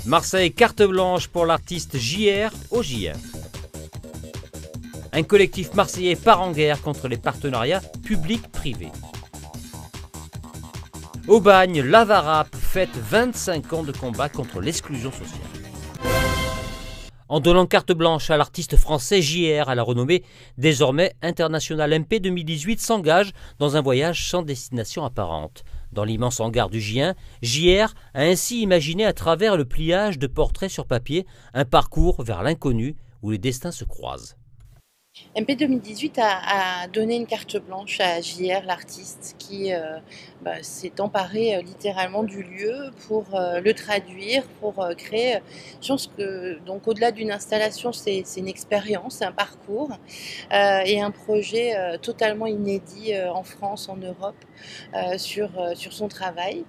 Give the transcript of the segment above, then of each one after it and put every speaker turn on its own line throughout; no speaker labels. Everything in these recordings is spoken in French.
Marseille, carte blanche pour l'artiste JR au J1. Un collectif marseillais part en guerre contre les partenariats publics-privés. Aubagne, la VARAP fête 25 ans de combat contre l'exclusion sociale. En donnant carte blanche à l'artiste français JR à la renommée désormais internationale, MP 2018 s'engage dans un voyage sans destination apparente. Dans l'immense hangar du J1, JR a ainsi imaginé à travers le pliage de portraits sur papier un parcours vers l'inconnu où les destins se croisent.
MP 2018 a donné une carte blanche à JR, l'artiste, qui s'est emparé littéralement du lieu pour le traduire, pour créer. Je pense que, donc, au-delà d'une installation, c'est une expérience, c'est un parcours et un projet totalement inédit en France, en Europe, sur son travail.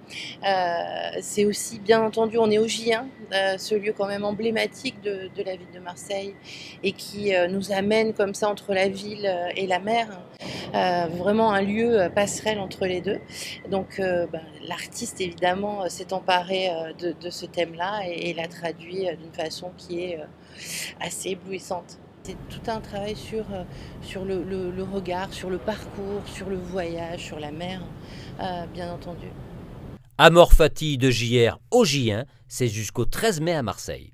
C'est aussi, bien entendu, on est au J1, ce lieu quand même emblématique de la ville de Marseille et qui nous amène comme ça entre la ville et la mer, vraiment un lieu passerelle entre les deux. Donc l'artiste évidemment s'est emparé de ce thème-là et l'a traduit d'une façon qui est assez éblouissante. C'est tout un travail sur le regard, sur le parcours, sur le voyage, sur la mer, bien entendu.
Amor Fati de JR au J1, c'est jusqu'au 13 mai à Marseille.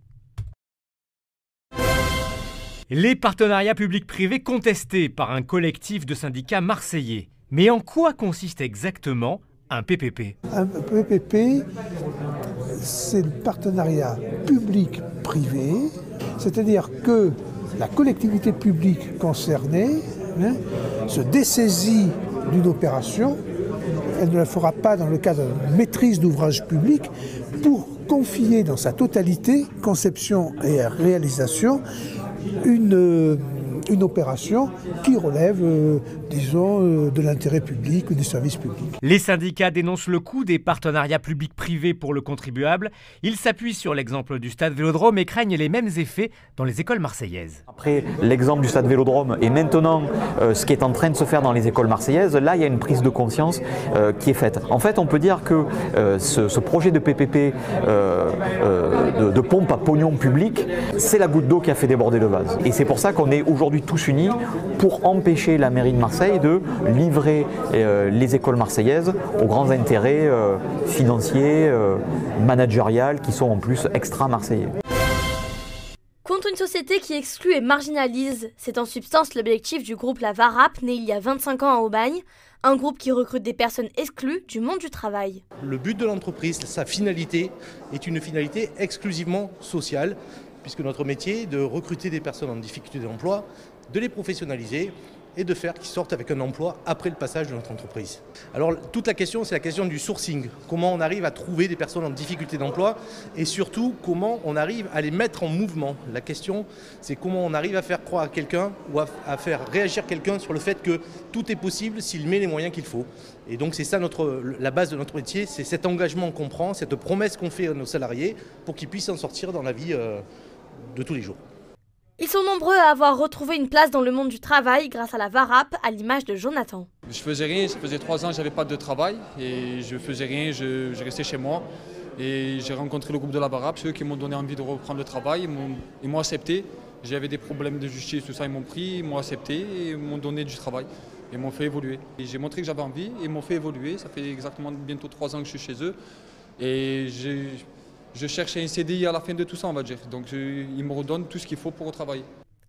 Les partenariats publics-privés contestés par un collectif de syndicats marseillais. Mais en quoi consiste exactement un PPP?
Un PPP, c'est le partenariat public-privé, c'est-à-dire que la collectivité publique concernée se dessaisit d'une opération, elle ne la fera pas dans le cadre de maîtrise d'ouvrage public, pour confier dans sa totalité, conception et réalisation, une opération qui relève, disons, de l'intérêt public ou des services publics.
Les syndicats dénoncent le coût des partenariats publics-privés pour le contribuable. Ils s'appuient sur l'exemple du stade Vélodrome et craignent les mêmes effets dans les écoles marseillaises.
Après l'exemple du stade Vélodrome et maintenant ce qui est en train de se faire dans les écoles marseillaises, là il y a une prise de conscience qui est faite. En fait, on peut dire que ce projet de PPP de pompe à pognon public, c'est la goutte d'eau qui a fait déborder le vase. Et c'est pour ça qu'on est aujourd'hui tous unis pour empêcher la mairie de Marseille de livrer les écoles marseillaises aux grands intérêts financiers, managériaux qui sont en plus extra-marseillais.
Contre une société qui exclut et marginalise, c'est en substance l'objectif du groupe La VARAP, né il y a 25 ans à Aubagne, un groupe qui recrute des personnes exclues du monde du travail.
Le but de l'entreprise, sa finalité, est une finalité exclusivement sociale, puisque notre métier est de recruter des personnes en difficulté d'emploi, de les professionnaliser et de faire qu'ils sortent avec un emploi après le passage de notre entreprise. Alors toute la question, c'est la question du sourcing. Comment on arrive à trouver des personnes en difficulté d'emploi et surtout comment on arrive à les mettre en mouvement. La question, c'est comment on arrive à faire croire à quelqu'un ou à faire réagir quelqu'un sur le fait que tout est possible s'il met les moyens qu'il faut. Et donc c'est ça la base de notre métier, c'est cet engagement qu'on prend, cette promesse qu'on fait à nos salariés pour qu'ils puissent s'en sortir dans la vie de tous les jours.
Ils sont nombreux à avoir retrouvé une place dans le monde du travail grâce à la VARAP, à l'image de Jonathan.
Je faisais rien, ça faisait 3 ans que je n'avais pas de travail et je faisais rien, je restais chez moi. Et j'ai rencontré le groupe de la VARAP, c'est eux qui m'ont donné envie de reprendre le travail, ils m'ont accepté. J'avais des problèmes de justice, tout ça, ils m'ont pris, ils m'ont accepté et ils m'ont donné du travail. Ils m'ont fait évoluer. Et j'ai montré que j'avais envie et ils m'ont fait évoluer, ça fait exactement bientôt 3 ans que je suis chez eux. Et je cherche un CDI à la fin de tout ça, on va dire. Donc ils me redonnent tout ce qu'il faut pour travailler.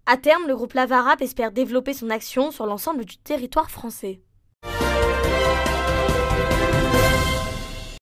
À terme, le groupe La VARAP espère développer son action sur l'ensemble du territoire français.